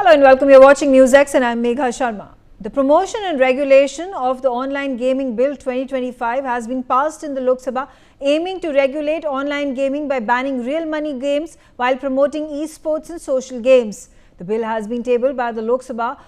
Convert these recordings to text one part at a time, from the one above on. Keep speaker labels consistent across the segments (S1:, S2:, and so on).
S1: Hello and welcome. You're watching NewsX and I'm Megha Sharma. The promotion and regulation of the Online Gaming Bill 2025 has been passed in the Lok Sabha, aiming to regulate online gaming by banning real money games while promoting esports and social games. The bill has been tabled by the Lok Sabha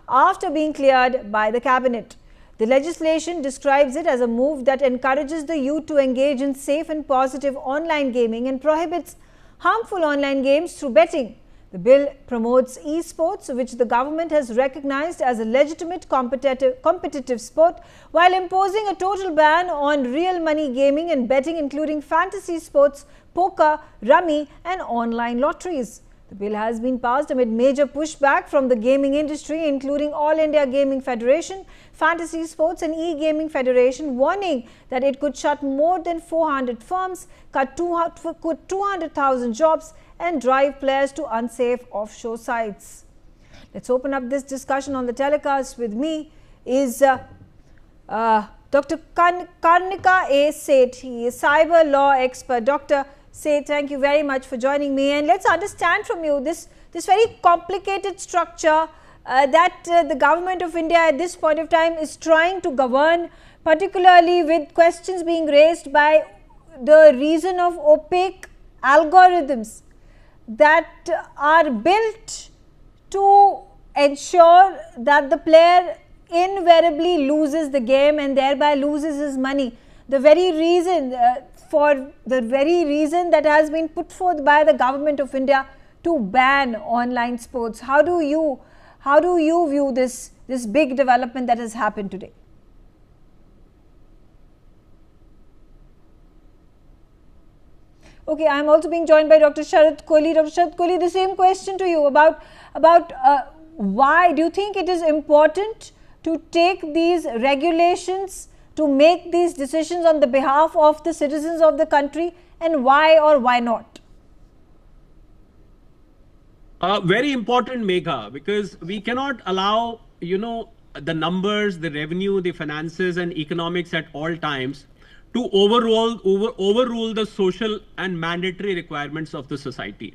S1: after being cleared by the cabinet. The legislation describes it as a move that encourages the youth to engage in safe and positive online gaming and prohibits harmful online games through betting. The bill promotes esports, which the government has recognized as a legitimate competitive sport, while imposing a total ban on real money gaming and betting, including fantasy sports, poker, rummy and online lotteries. The bill has been passed amid major pushback from the gaming industry, including All India Gaming Federation, Fantasy Sports and E-Gaming Federation, warning that it could shut more than 400 firms, cut 200,000 jobs and drive players to unsafe offshore sites. Let's open up this discussion on the telecast. With me is Dr. Karnika A. Seth. He is cyber law expert. Dr. Seth, thank you very much for joining me. And let's understand from you this very complicated structure that the government of India at this point of time is trying to govern, particularly with questions being raised by the reason of opaque algorithms that are built to ensure that the player invariably loses the game and thereby loses his money. The very reason that has been put forth by the government of India to ban online sports. How do you view this big development that has happened today? Okay, I am also being joined by Dr. Sharad Kohli. Dr. Sharad Kohli, the same question to you about why do you think it is important to take these regulations, to make these decisions on the behalf of the citizens of the country, and why or why not?
S2: Very important, Megha, because we cannot allow, the numbers, the revenue, the finances and economics at all times to overrule the social and mandatory requirements of the society.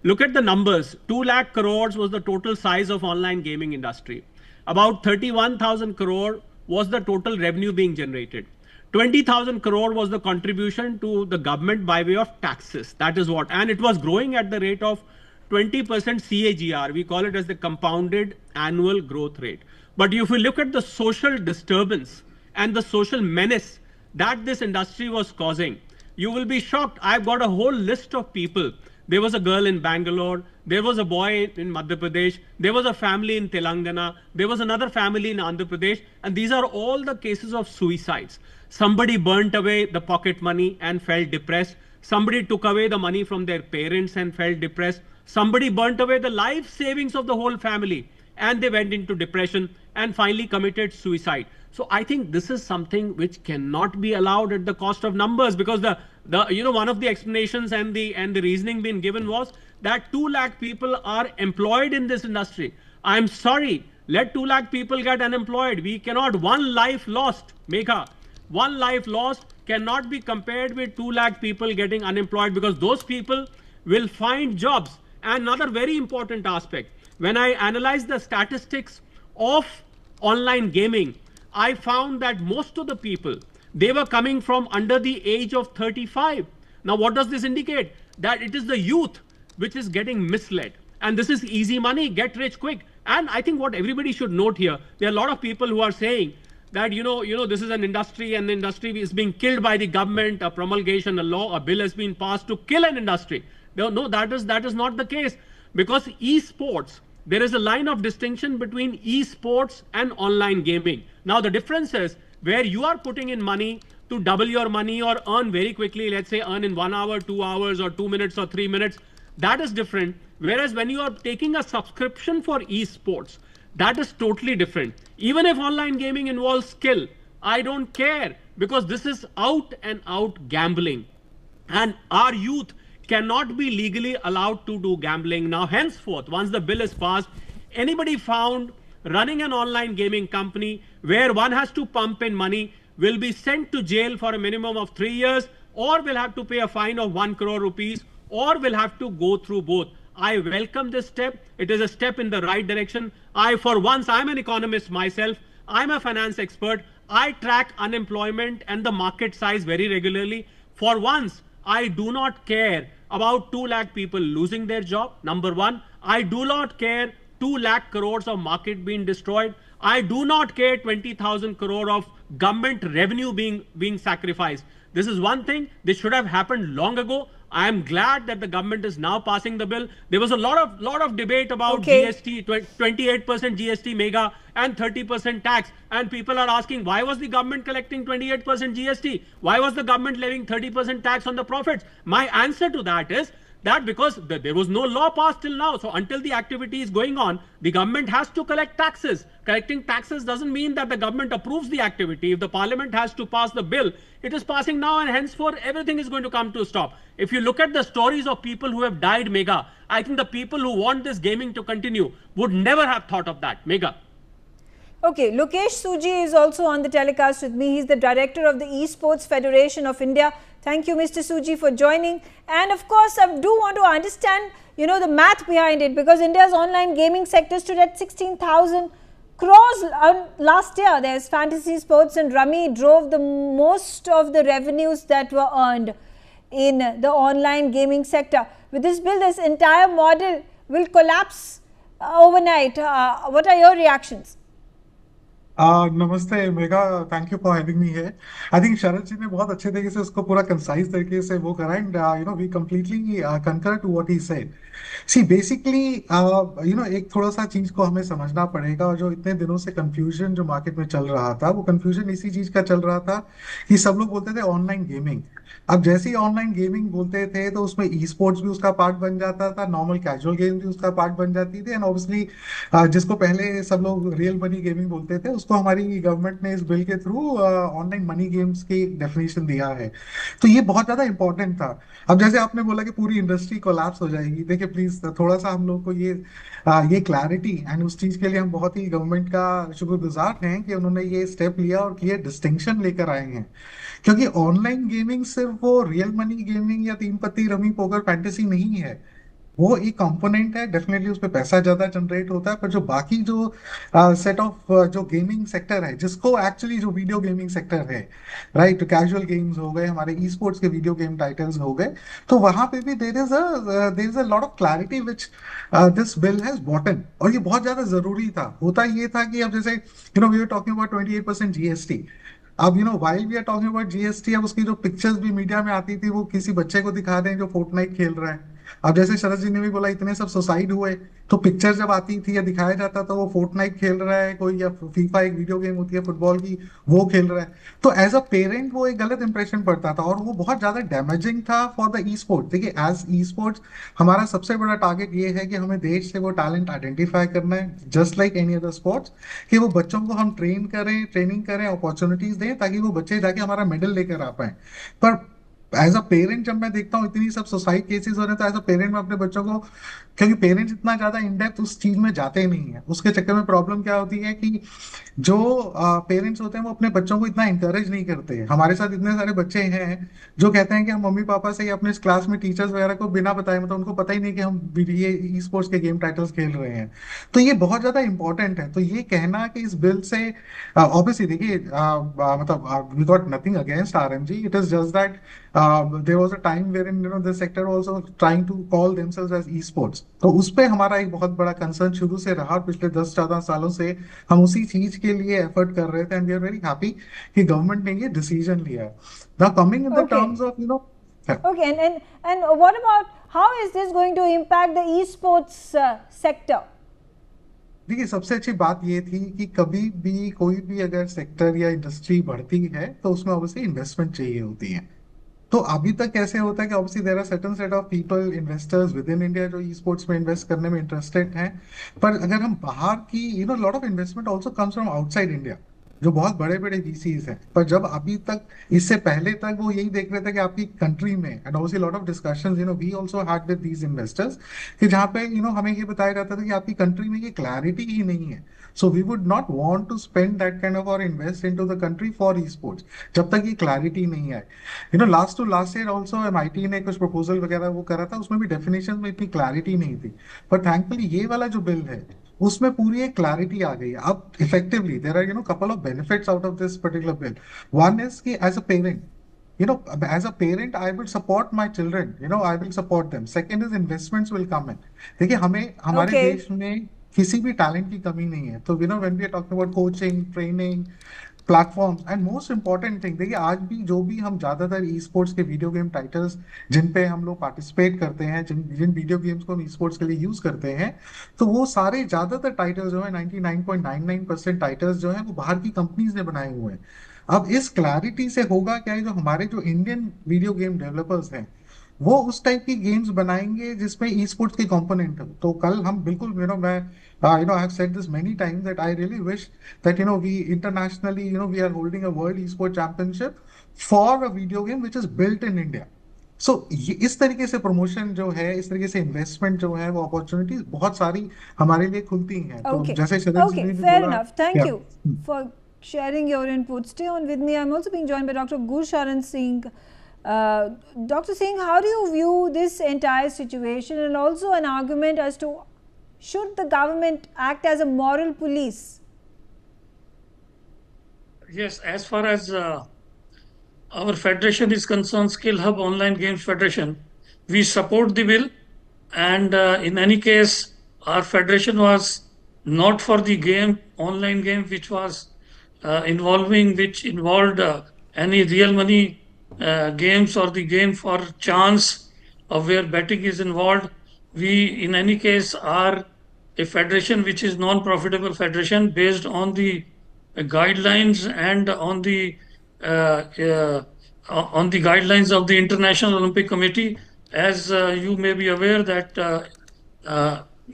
S2: Look at the numbers. 2 lakh crores was the total size of online gaming industry. About 31,000 crore was the total revenue being generated. 20,000 crore was the contribution to the government by way of taxes. That is what. And it was growing at the rate of 20% CAGR. We call it as the compounded annual growth rate. But if you look at the social disturbance and the social menace that this industry was causing, you will be shocked. I've got a whole list of people. There was a girl in Bangalore, there was a boy in Madhya Pradesh, there was a family in Telangana, there was another family in Andhra Pradesh, and these are all the cases of suicides. Somebody burnt away the pocket money and felt depressed. Somebody took away the money from their parents and felt depressed. Somebody burnt away the life savings of the whole family and they went into depression and finally committed suicide. So I think this is something which cannot be allowed at the cost of numbers, because one of the explanations and the reasoning being given was that 2 lakh people are employed in this industry. I'm sorry, let 2 lakh people get unemployed. We cannot. One life lost, Megha, one life lost cannot be compared with 2 lakh people getting unemployed, because those people will find jobs. And another very important aspect, when I analyzed the statistics of online gaming, I found that most of the people, they were coming from under the age of 35. Now, what does this indicate? That it is the youth which is getting misled. And this is easy money, get rich quick. And I think what everybody should note here, there are a lot of people who are saying that, this is an industry and the industry is being killed by the government, a promulgation, a law, a bill has been passed to kill an industry. No, that is not the case, because esports, there is a line of distinction between esports and online gaming. Now, the difference is where you are putting in money to double your money or earn very quickly, let's say earn in 1 hour, 2 hours or 2 minutes or 3 minutes, that is different. Whereas when you are taking a subscription for esports, that is totally different. Even if online gaming involves skill, I don't care, because this is out and out gambling. And our youth cannot be legally allowed to do gambling. Now, henceforth, once the bill is passed, anybody found running an online gaming company where one has to pump in money will be sent to jail for a minimum of 3 years, or will have to pay a fine of 1 crore rupees, or will have to go through both. I welcome this step. It is a step in the right direction. For once, I'm an economist myself. I'm a finance expert. I track unemployment and the market size very regularly. For once, I do not care about 2 lakh people losing their job. Number one, I do not care 2 lakh crores of market being destroyed. I do not care 20,000 crore of government revenue being sacrificed. This is one thing. This should have happened long ago. I am glad that the government is now passing the bill. There was a lot of debate about GST, 28% GST mega and 30% tax. And people are asking, why was the government collecting 28% GST? Why was the government levying 30% tax on the profits? My answer to that is that because there was no law passed till now. So until the activity is going on, the government has to collect taxes. Collecting taxes doesn't mean that the government approves the activity. If the parliament has to pass the bill, it is passing now, and henceforth everything is going to come to a stop. If you look at the stories of people who have died, Megha, I think the people who want this gaming to continue would never have thought of that. Megha.
S1: Okay, Lokesh Suji is also on the telecast with me. He's the director of the Esports Federation of India. Thank you, Mr. Suji, for joining. And of course, I do want to understand, the math behind it, because India's online gaming sector stood at 16,000 crores last year. There's fantasy sports and Rummy drove the most of the revenues that were earned in the online gaming sector. With this bill, this entire model will collapse overnight. What are your reactions?
S3: नमस्ते Megha, thank you for having me here. I think Sharad ji ने बहुत अच्छे तरीके से उसको पूरा concise तरीके से वो करा, and we completely concur to what he said. See basically एक थोड़ा सा चीज को हमें समझना पड़ेगा. और जो इतने दिनों से कंफ्यूजन जो मार्केट में चल रहा था, वो कंफ्यूजन इसी चीज का चल रहा था कि सब लोग बोलते थे ऑनलाइन गेमिंग. अब जैसे ही ऑनलाइन गेमिंग बोलते थे तो उसमें ई स्पोर्ट्स भी उसका पार्ट बन जाता था, नॉर्मल कैजुअल गेम भी उसका पार्ट बन जाती थी. एंड ऑब्वियसली जिसको पहले सब लोग रियल मनी गेमिंग बोलते थे, उसको हमारी गवर्नमेंट ने इस बिल के थ्रू ऑनलाइन मनी गेम्स की डेफिनेशन दिया है. तो ये बहुत ज्यादा इंपॉर्टेंट था. अब जैसे आपने बोला कि पूरी इंडस्ट्री कोलैप्स हो जाएगी, देखिए प्लीज थोड़ा सा हम लोग को ये क्लैरिटी, एंड उस चीज के लिए हम बहुत ही गवर्नमेंट का शुक्रगुजार हैं कि उन्होंने ये स्टेप लिया और क्लियर डिस्टिंक्शन लेकर आए हैं. क्योंकि ऑनलाइन गेमिंग सिर्फ वो रियल मनी गेमिंग या तीन पत्ती रमी पोकर फैंटेसी नहीं है. वो एक कंपोनेंट है, डेफिनेटली उस पर पैसा ज्यादा जनरेट होता है, पर जो बाकी जो सेट ऑफ जो गेमिंग सेक्टर है, जिसको एक्चुअली जो वीडियो गेमिंग सेक्टर है, राइट, तो कैजुअल गेम्स हो गए, हमारे ई स्पोर्ट्स के वीडियो गेम टाइटल्स हो गए, तो वहां पे भी there is a lot of clarity which this bill has बॉटन. और ये बहुत ज्यादा जरूरी था. होता ये था कि अब जैसे we are talking about 28% GST. अब while we are talking about GST, अब उसकी जो पिक्चर्स भी मीडिया में आती थी, वो किसी बच्चे को दिखा दें जो फोर्टनाइट खेल रहा है. अब जैसे शरद जी ने भी बोला, इतने सब सुसाइड हुए, तो पिक्चर जब आती थी या दिखाया जाता था, वो फोर्टनाइट खेल रहा है कोई, या फीफा एक वीडियो गेम होती है फुटबॉल की, वो खेल रहा है. तो एज अ पेरेंट वो एक गलत इंप्रेशन पड़ता था, और वो बहुत ज्यादा डैमेजिंग था फॉर द ई स्पोर्ट्स. देखिए, एज ई स्पोर्ट्स हमारा सबसे बड़ा टारगेट ये है कि हमें देश से वो टैलेंट आइडेंटिफाई करना है, just like any other sports, कि वो बच्चों को हम ट्रेनिंग करें, अपॉर्चुनिटीज दें, ताकि वो बच्चे जाके हमारा मेडल लेकर आ पाए. पर एज अ पेरेंट जब मैं देखता हूँ इतनी सब सुसाइड केसेस हो रहे हैं, तो एज अ पेरेंट मैं अपने बच्चों को, क्योंकि पेरेंट्स इतना ज्यादा इन डेप्थ उस चीज में जाते नहीं है, उसके चक्कर में प्रॉब्लम क्या होती है कि जो पेरेंट्स होते हैं वो अपने बच्चों को इतना इंकरेज नहीं करते. हमारे साथ इतने सारे बच्चे हैं जो कहते हैं कि हम मम्मी पापा से या अपने क्लास में टीचर्स वगैरह को बिना बताए, मतलब उनको पता ही नहीं कि हम ये ई स्पोर्ट्स के गेम टाइटल्स खेल रहे हैं. तो ये बहुत ज्यादा इंपॉर्टेंट है. तो ये कहना कि इस बिल से ऑब्वियसली, देखिए, मतलब we got nothing against RMG, it is just that there was a time wherein this sector also trying to call themselves as esports. तो उस पे हमारा एक बहुत बड़ा कंसर्न शुरू से रहा. पिछले 10-14 सालों से हम उसी चीज के लिए एफर्ट कर रहे थे, and we are very happy कि गवर्नमेंट ने ये डिसीजन लिया है. Now coming in the terms of
S1: Okay, and what about how is this going to impact the esports sector?
S3: देखिए, सबसे अच्छी बात ये थी कि कभी भी कोई भी अगर सेक्टर या इंडस्ट्री बढ़ती है तो उसमें ऑब्वियसली इन्वेस्टमेंट चाहिए होती है. तो अभी तक कैसे होता है कि obviously there are certain set of people, investors with in India जो ई स्पोर्ट्स में इन्वेस्ट करने में इंटरेस्टेड हैं. पर अगर हम बाहर की lot of investment also comes from outside India. जो बहुत बड़े बड़े वीसीज हैं, पर जब अभी तक, इससे पहले तक वो यही देख रहे थे कि आपकी कंट्री में, and obviously lot of discussions we also had with these investors, कि जहाँ पे हमें ये बताया जाता था कि आपकी कंट्री में ये क्लैरिटी ही नहीं है, so we would not want to spend that kind of और invest into the country for esports जब तक ये क्लैरिटी नहीं आए। Last to last year also MIT ने कुछ प्रपोजल वगैरह वो करा था, उसमें भी डेफिनेशन में इतनी क्लैरिटी नहीं थी, पर थैंकफुली ये वाला जो बिल है उसमें पूरी एक क्लैरिटी आ गई है अब effectively. There are couple of benefits out of this particular bill. One is कि as a parent, as a parent I will support my children, I will support them. Second is investments will come in. देखिए हमें हमारे
S1: Okay.
S3: देश में किसी भी talent की कमी नहीं है, तो when we are talking about coaching, training, platforms and most important thing, देखिए आज भी जो भी हम ज्यादातर ई स्पोर्ट्स के वीडियो गेम टाइटल्स जिन पे हम लोग पार्टिसिपेट करते हैं, जिन जिन वीडियो गेम्स को हम ई स्पोर्ट्स के लिए यूज करते हैं, तो वो सारे ज्यादातर टाइटल्स जो है 99.99% टाइटल्स जो है वो बाहर की कंपनीज ने बनाए हुए हैं। अब इस क्लैरिटी से होगा क्या है, जो हमारे जो इंडियन वीडियो गेम डेवलपर्स हैं वो उस टाइप की गेम्स बनाएंगे जिसमें ई स्पोर्ट्स के कंपोनेंट हो, तो कल हम बिल्कुल मैं I have said this many times that I really wish that we internationally we are holding a world esport championship for a video game which is built in India. So इस तरीके से promotion जो है, इस तरीके से investment जो है, वो अपॉर्चुनिटीज बहुत सारी हमारे लिए खुलती हैं। तो
S1: Okay.
S3: जैसे शरद जी
S1: Okay.
S3: ने भी
S1: Fair
S3: बोला,
S1: enough. Thank
S3: yeah.
S1: you for sharing your input. Stay on with me. I'm also being joined by Dr. Gurcharan Singh. Dr. Singh, how do you view this entire situation, and also an argument as to should the government act as a moral police?
S4: Yes, as far as our federation is concerned, Skill Hub Online Games Federation, we support the bill, and in any case, our federation was not for the game, online game, which was which involved any real money games or the game for chance of where betting is involved. We, in any case, are a federation which is non-profitable federation based on the guidelines and on the guidelines of the International Olympic Committee. As you may be aware that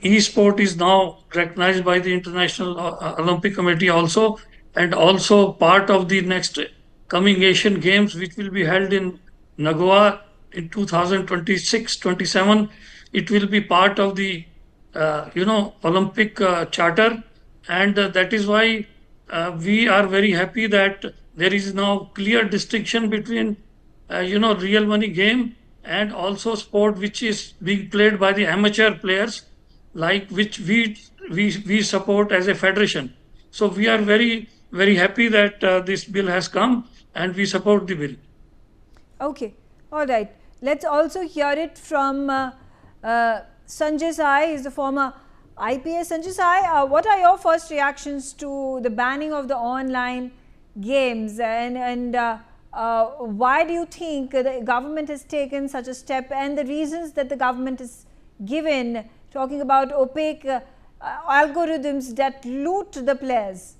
S4: e-sport is now recognized by the International Olympic Committee also, and also part of the next coming Asian Games, which will be held in Nagoya in 2026-27. It will be part of the Olympic charter, and that is why we are very happy that there is now clear distinction between real money game and also sport which is being played by the amateur players, like which we support as a federation. So we are very, very happy that this bill has come, and we support the bill.
S1: Okay, all right. Let's also hear it from Sanjay Sai, is the former IPS. Sanjay Sai, what are your first reactions to the banning of the online games, and why do you think the government has taken such a step, and the reasons that the government has given, talking about opaque algorithms that loot the players?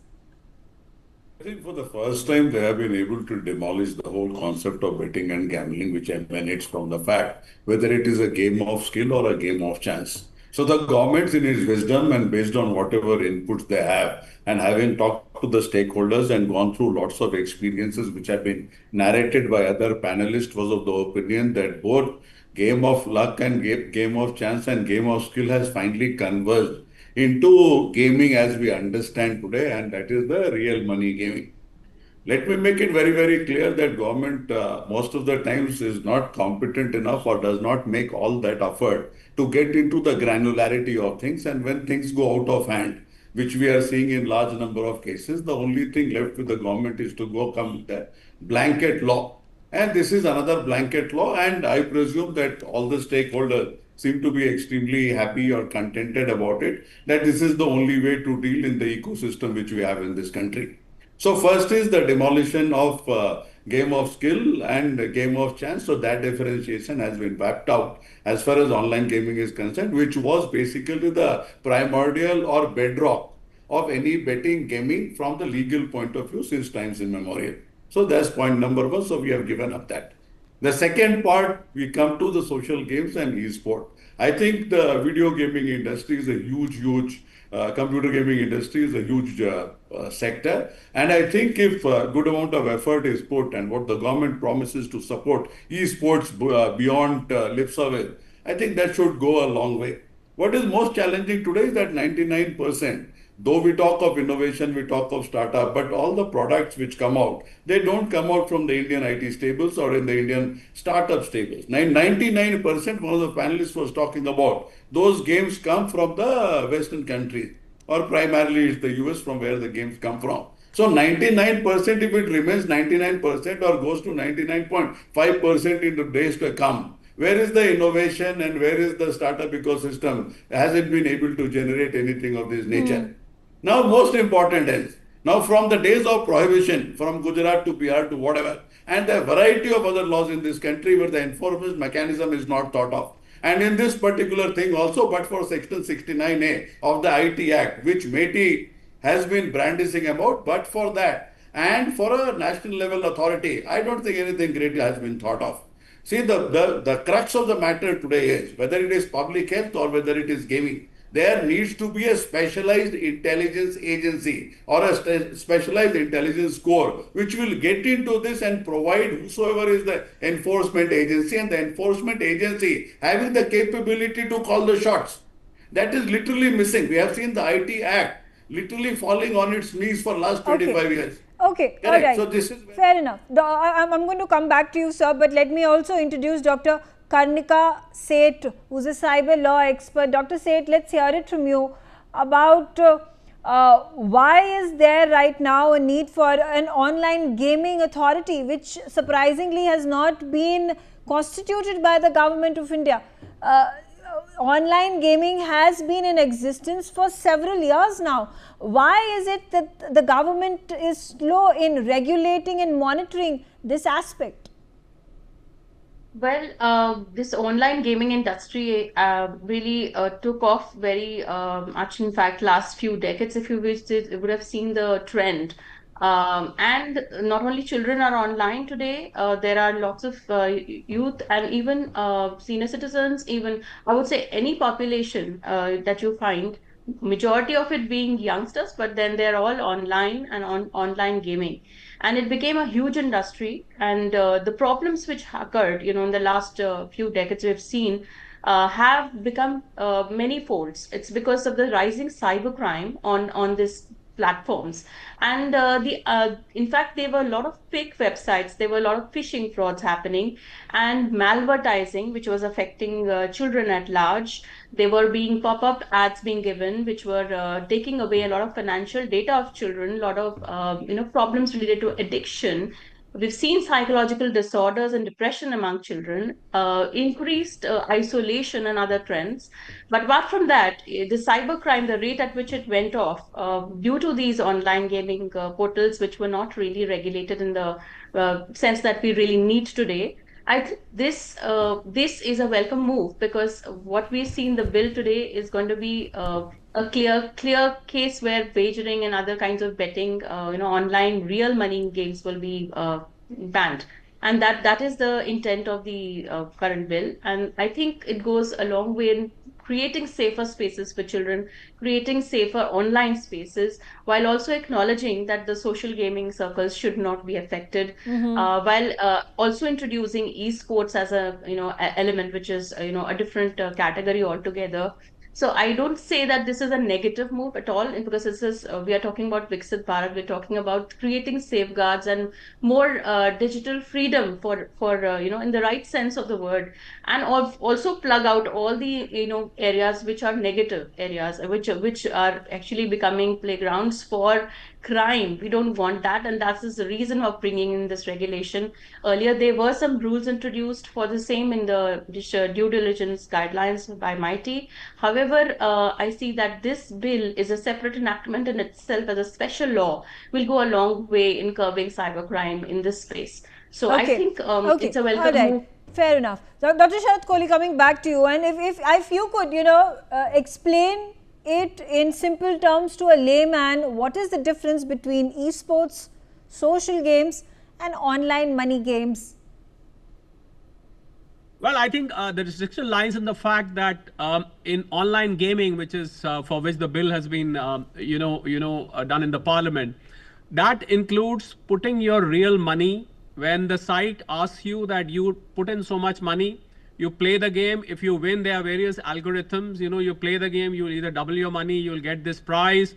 S5: I think for the first time, they have been able to demolish the whole concept of betting and gambling, which emanates from the fact whether it is a game of skill or a game of chance. So the government, in its wisdom and based on whatever inputs they have, and having talked to the stakeholders and gone through lots of experiences which have been narrated by other panelists, was of the opinion that both game of luck and game of chance and game of skill has finally converged into gaming as we understand today, and that is the real money gaming. Let me make it very, very clear that government most of the times is not competent enough or does not make all that effort to get into the granularity of things. And when things go out of hand, which we are seeing in large number of cases, the only thing left with the government is to go come with a blanket law. And this is another blanket law, and I presume that all the stakeholders seem to be extremely happy or contented about it, that this is the only way to deal in the ecosystem which we have in this country. So first is the demolition of game of skill and game of chance. So that differentiation has been wiped out as far as online gaming is concerned, which was basically the primordial or bedrock of any betting gaming from the legal point of view since times immemorial. So that's point number one. So we have given up that. The second part, we come to the social games and e-sport. I think the video gaming industry is a huge, huge computer gaming industry is a huge sector. And I think if a good amount of effort is put and what the government promises to support esports beyond lip service, I think that should go a long way. What is most challenging today is that 99%, though we talk of innovation, we talk of startup, but all the products which come out, they don't come out from the Indian IT stables or in the Indian startup stables. 99%, one of the panelists was talking about, those games come from the Western countries, or primarily it's the US from where the games come from. So 99%, if it remains 99% or goes to 99.5% in the days to come, where is the innovation and where is the startup ecosystem? Has it been able to generate anything of this nature? Now, most important is, now from the days of prohibition, from Gujarat to Bihar to whatever, and a variety of other laws in this country where the enforcement mechanism is not thought of. And in this particular thing also, but for Section 69A of the IT Act, which METI has been brandishing about, but for that, and for a national level authority, I don't think anything great has been thought of. See, the crux of the matter today is, whether it is public health or whether it is gaming, there needs to be a specialized intelligence agency or a specialized intelligence corps which will get into this and provide whosoever is the enforcement agency, and the enforcement agency having the capability to call the shots. That is literally missing. We have seen the IT Act literally falling on its knees for last 25 years.
S1: Okay,
S5: Correct.
S1: all right.
S5: So this is
S1: fair enough. I'm going to come back to you, sir, but let me also introduce Dr. Karnika Seth, who's a cyber law expert. Dr. Seth, let's hear it from you about why is there right now a need for an online gaming authority, which surprisingly has not been constituted by the government of India. Online gaming has been in existence for several years now. Why is it that the government is slow in regulating and monitoring this aspect?
S6: Well, this online gaming industry really took off very much. In fact, last few decades, if you would have seen the trend. And not only children are online today, there are lots of youth and even senior citizens, even I would say any population that you find, majority of it being youngsters, but then they're all online and on online gaming. And it became a huge industry. And the problems which occurred, in the last few decades we've seen have become many folds. It's because of the rising cybercrime on this platforms, and in fact there were a lot of fake websites, there were a lot of phishing frauds happening, and malvertising which was affecting children at large. There were being pop-up ads being given which were taking away a lot of financial data of children, a lot of problems related to addiction. We've seen psychological disorders and depression among children, increased isolation and other trends. But apart from that, the cybercrime, the rate at which it went off due to these online gaming portals, which were not really regulated in the sense that we really need today. I think this is a welcome move, because what we see in the bill today is going to be a clear case where wagering and other kinds of betting, online real money games will be banned. And that is the intent of the current bill. And I think it goes a long way in creating safer spaces for children, creating safer online spaces, while also acknowledging that the social gaming circles should not be affected, while also introducing esports as a element, which is a different category altogether. So I don't say that this is a negative move at all, because this is we are talking about Viksit Bharat. We're talking about creating safeguards and more digital freedom for in the right sense of the word, and also plug out all the areas which are negative areas, which are actually becoming playgrounds for crime. We don't want that, and that's the reason of bringing in this regulation. Earlier, there were some rules introduced for the same in the due diligence guidelines by MIT. However, I see that this bill is a separate enactment in itself as a special law, will go a long way in curbing cybercrime in this space. So I think it's a welcome move.
S1: Fair enough. Dr. Sharad Kohli, coming back to you, and if you could, explain it in simple terms to a layman, what is the difference between esports, social games, and online money games?
S2: Well, I think the restriction lies in the fact that in online gaming, which is for which the bill has been, done in the parliament, that includes putting your real money. When the site asks you that you put in so much money, you play the game. If you win, there are various algorithms. You play the game, you'll either double your money, you'll get this prize,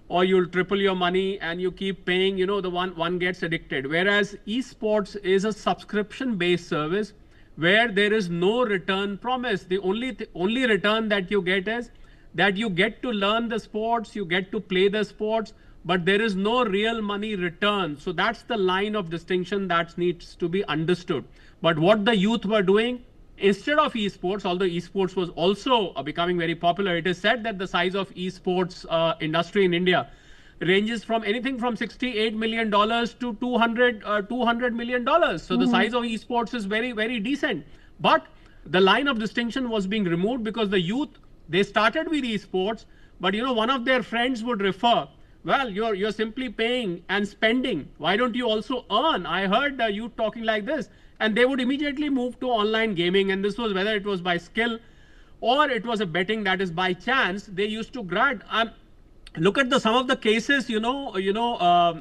S2: or you'll triple your money, and you keep paying. The one gets addicted. Whereas esports is a subscription-based service where there is no return promise. The only return that you get is that you get to learn the sports, you get to play the sports, but there is no real money return. So that's the line of distinction that needs to be understood. But what the youth were doing, instead of esports, although esports was also becoming very popular, it is said that the size of esports industry in India ranges from anything from $68 million to $200 million. So the size of esports is very, very decent. But the line of distinction was being removed because the youth, they started with esports, but one of their friends would refer, well, you're simply paying and spending. Why don't you also earn? I heard you talking like this. And they would immediately move to online gaming. And this was whether it was by skill or it was a betting that is by chance. They used to grad. Look at some of the cases, Megha,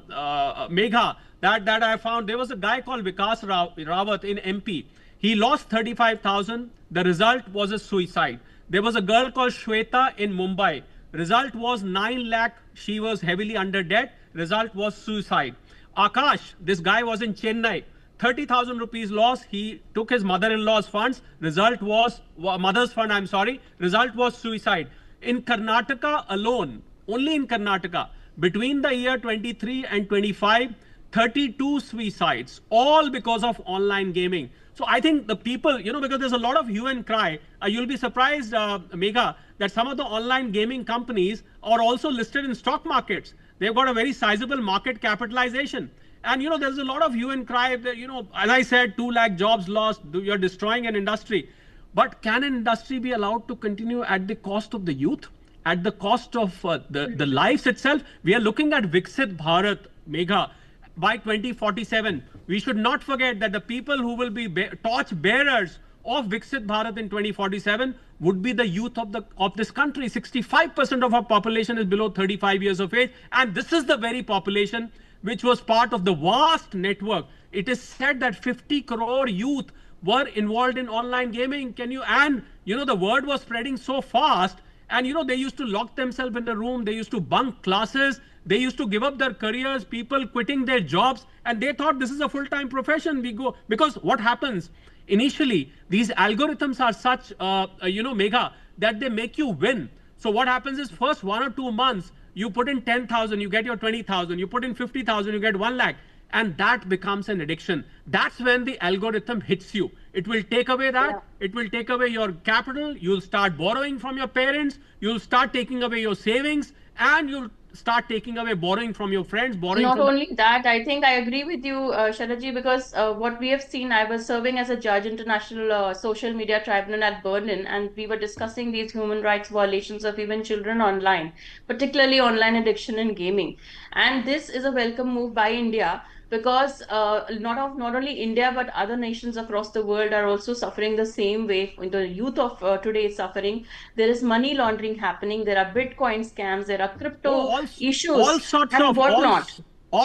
S2: that I found. There was a guy called Vikas Rawat in MP. He lost 35,000. The result was a suicide. There was a girl called Shweta in Mumbai. Result was 9 lakh. She was heavily under debt. Result was suicide. Akash, this guy was in Chennai. 30,000 rupees loss. He took his mother-in-law's funds. Result was mother's fund. I'm sorry. Result was suicide. In Karnataka alone, only in Karnataka, between the year 23 and 25, 32 suicides, all because of online gaming. So I think the people, because there's a lot of hue and cry. You'll be surprised, Megha, that some of the online gaming companies are also listed in stock markets. They've got a very sizable market capitalization. And, there's a lot of hue and cry that, as I said, 2 lakh jobs lost, you're destroying an industry. But can an industry be allowed to continue at the cost of the youth, at the cost of the lives itself? We are looking at Viksit Bharat, Megha. By 2047, we should not forget that the people who will be torch bearers of Viksit Bharat in 2047 would be the youth of this country. 65% of our population is below 35 years of age. And this is the very population which was part of the vast network. It is said that 50 crore youth were involved in online gaming. The word was spreading so fast. And, they used to lock themselves in the room. They used to bunk classes. They used to give up their careers, people quitting their jobs. And they thought this is a full-time profession. Because what happens? Initially, these algorithms are such, Megha, that they make you win. So what happens is first 1 or 2 months, you put in 10,000, you get your 20,000. You put in 50,000, you get 1 lakh. And that becomes an addiction. That's when the algorithm hits you. It will take away that. Yeah. It will take away your capital. You'll start borrowing from your parents. You'll start taking away your savings. And you'll start taking away borrowing from your friends.
S6: Not only that, I think I agree with you, Sharadji, because what we have seen, I was serving as a judge international social media tribunal at Berlin, and we were discussing these human rights violations of even children online, particularly online addiction and gaming. And this is a welcome move by India, because not only India but other nations across the world are also suffering the same way. The youth of today is suffering. There is money laundering happening. There are Bitcoin scams. There are crypto issues.
S2: All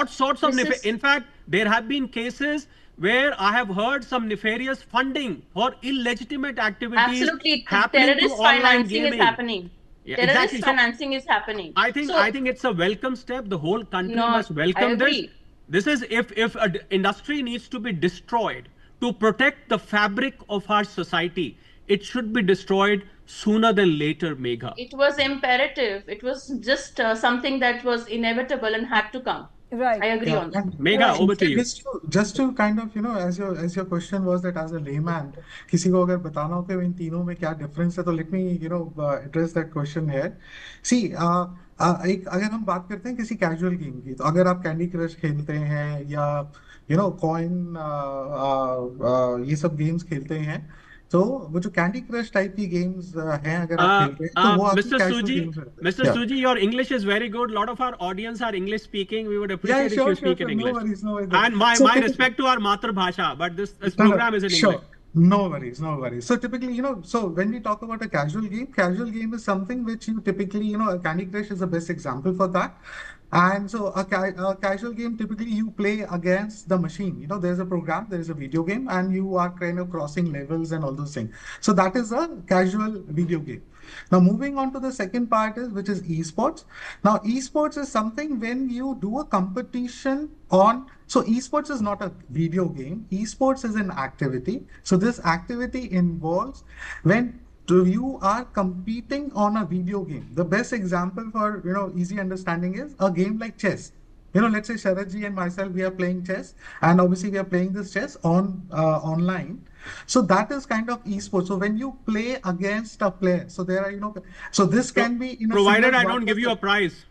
S2: sorts of in fact, there have been cases where I have heard some nefarious funding for illegitimate activities.
S6: Absolutely, terrorist financing is happening.
S2: Yeah,
S6: terrorist financing is happening.
S2: I think it's a welcome step. The whole country must welcome this. This is if an industry needs to be destroyed to protect the fabric of our society, it should be destroyed sooner than later, Megha.
S6: It was imperative. It was just something that was inevitable and had to come.
S1: Right.
S6: I agree on that.
S2: Megha, over to you.
S3: Just to kind of, as your question was that as a layman, किसी को अगर बताना हो कि इन तीनों में क्या difference है, तो let me, address that question here. See, अगर हम बात करते हैं किसी कैजुअल गेम की, तो अगर आप कैंडी क्रश खेलते हैं या कॉइन ये सब गेम्स खेलते हैं, तो वो जो कैंडी क्रश टाइप की गेम्स हैं अगर आप खेलते हैं, तो वो आपकी कैजुअल गेम्स हैं.
S2: Mr. Suji, your English is very good. A lot of our audience are English speaking. We would appreciate if you speak in English.
S3: No worries.
S2: And my respect to our Matr Bhasha, but this program is in English.
S3: No worries, no worries. So typically, so when we talk about a casual game is something which you typically, Candy Crush is the best example for that. And so a casual game, typically you play against the machine. There's a program, there is a video game, and you are kind of crossing levels and all those things. So that is a casual video game. Now, moving on to the second part is which is esports. Now, esports is something when you do a competition on. So, esports is not a video game. Esports is an activity. So, this activity involves when you are competing on a video game. The best example for easy understanding is a game like chess. Let's say Sharadji and myself, we are playing chess, and obviously we are playing this chess on online. So that is kind of esports. So when you play against a player, so there are so this
S2: So,
S3: can be in a
S2: provided
S3: single
S2: I don't give you a prize.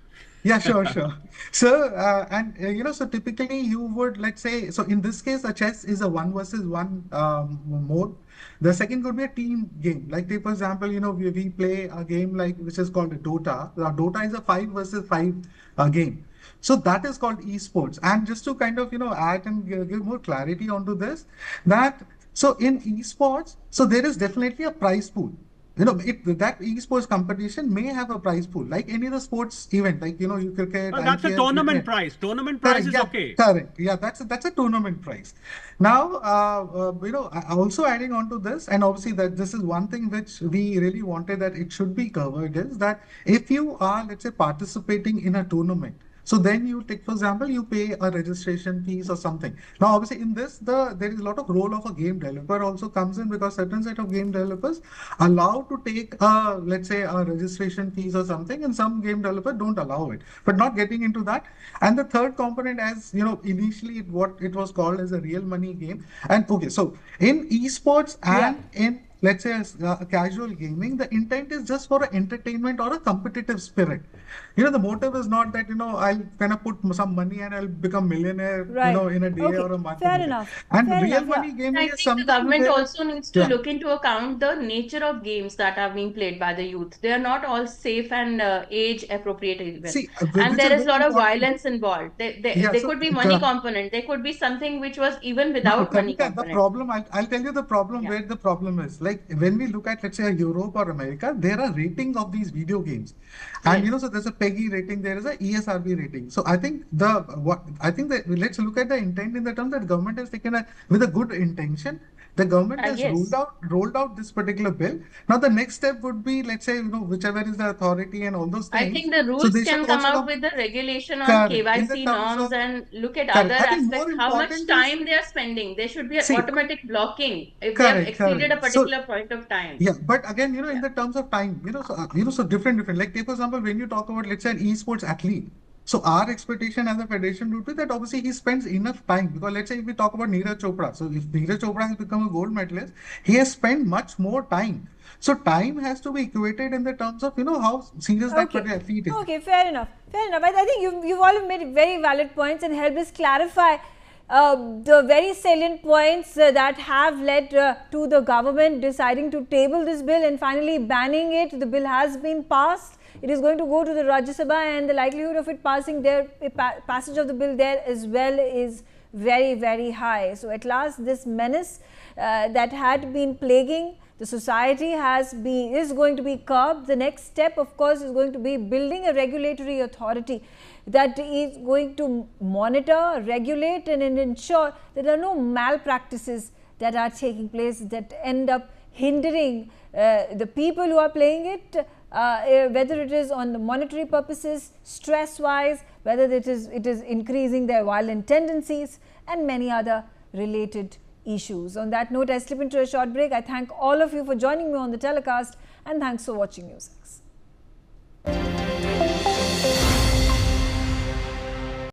S3: yeah, sure, sure. So, and so typically you would, let's say, so in this case, a chess is a one versus one mode. The second could be a team game. Like, take for example, we play a game like which is called a Dota. Dota is a 5 versus 5 game. So that is called esports. And just to kind of, add and give more clarity onto this, that so in esports, so there is definitely a prize pool. That esports competition may have a prize pool, like any other sports event, like you cricket,
S2: That's a
S3: IPL,
S2: tournament
S3: cricket.
S2: prize. Tournament prize
S3: Correct.
S2: is
S3: Yeah,
S2: okay.
S3: correct. Yeah, that's a tournament prize. Now, also adding on to this, and obviously that this is one thing which we really wanted that it should be covered is that if you are, let's say, participating in a tournament, so then you take, for example, you pay a registration fees or something. Now, obviously, in this, there is a lot of role of a game developer also comes in because certain set of game developers allow to take, let's say, a registration fees or something, and some game developers don't allow it. But not getting into that. And the third component, as initially what it was called as a real money game. And okay, so in esports and in let's say a casual gaming, the intent is just for entertainment or a competitive spirit. The motive is not that I'll kind of put some money and I'll become millionaire
S1: Right.
S3: in a day
S1: Okay.
S3: or a month.
S1: Fair enough.
S3: And
S1: Fair
S3: real
S1: enough.
S3: money
S1: Yeah.
S3: gaming
S6: I
S3: is
S6: think the
S3: something
S6: government
S3: where
S6: also needs to
S3: yeah.
S6: look into account the nature of games that are being played by the youth. They are not all safe and age appropriate even.
S3: See,
S6: And
S3: which
S6: there
S3: is
S6: is a
S3: very
S6: lot of
S3: important.
S6: violence involved.
S3: Yeah,
S6: They
S3: so
S6: could be money component. They could be something which was even
S3: no,
S6: without money
S3: Kavita, the
S6: component.
S3: problem, I'll tell you the problem
S6: Yeah.
S3: where the problem is. Like when we look at, let's say, Europe or America, there are ratings of these video games. And
S6: Yes.
S3: so there's a PEGI rating, there is a ESRB rating. So I think that let's look at the intent in the terms that government has taken with a good intention. The government has
S6: Yes.
S3: rolled out this particular bill. Now the next step would be, let's say, whichever is the authority and all those
S6: I
S3: things.
S6: think the
S3: So
S6: rules
S3: they should
S6: can come
S3: also
S6: out
S3: come
S6: with the regulation on
S3: correct in the
S6: KYC
S3: terms
S6: norms
S3: of
S6: and look at other
S3: correct. I think
S6: aspects,
S3: more
S6: how much
S3: important is
S6: time they are spending. There should be an
S3: see
S6: automatic blocking if they have
S3: correct,
S6: exceeded a
S3: correct. So
S6: particular point of time.
S3: yeah, but again, in
S6: Yeah.
S3: the terms of time, so different. Like, take for example, when you talk about, let's say, an esports athlete. So our expectation as a federation would be that obviously he spends enough time because let's say if we talk about Neeraj Chopra, so if Neeraj Chopra has become a gold medalist, he has spent much more time. So time has to be equated in the terms of how serious that
S1: Okay.
S3: particular athlete is.
S1: Okay, fair enough. Fair enough. I think you've all made very valid points and helped us clarify the very salient points that have led to the government deciding to table this bill and finally banning it. The bill has been passed. It is going to go to the Rajya Sabha, and the likelihood of it passing there, passage of the bill there as well is very, very high. So at last, this menace that had been plaguing the society is going to be curbed. The next step, of course, is going to be building a regulatory authority that is going to monitor, regulate, and ensure that there are no malpractices that are taking place that end up hindering the people who are playing it, whether it is on the monetary purposes, stress-wise, whether it is increasing their violent tendencies, and many other related issues. On that note, I slip into a short break. I thank all of you for joining me on the telecast, and thanks for watching News X.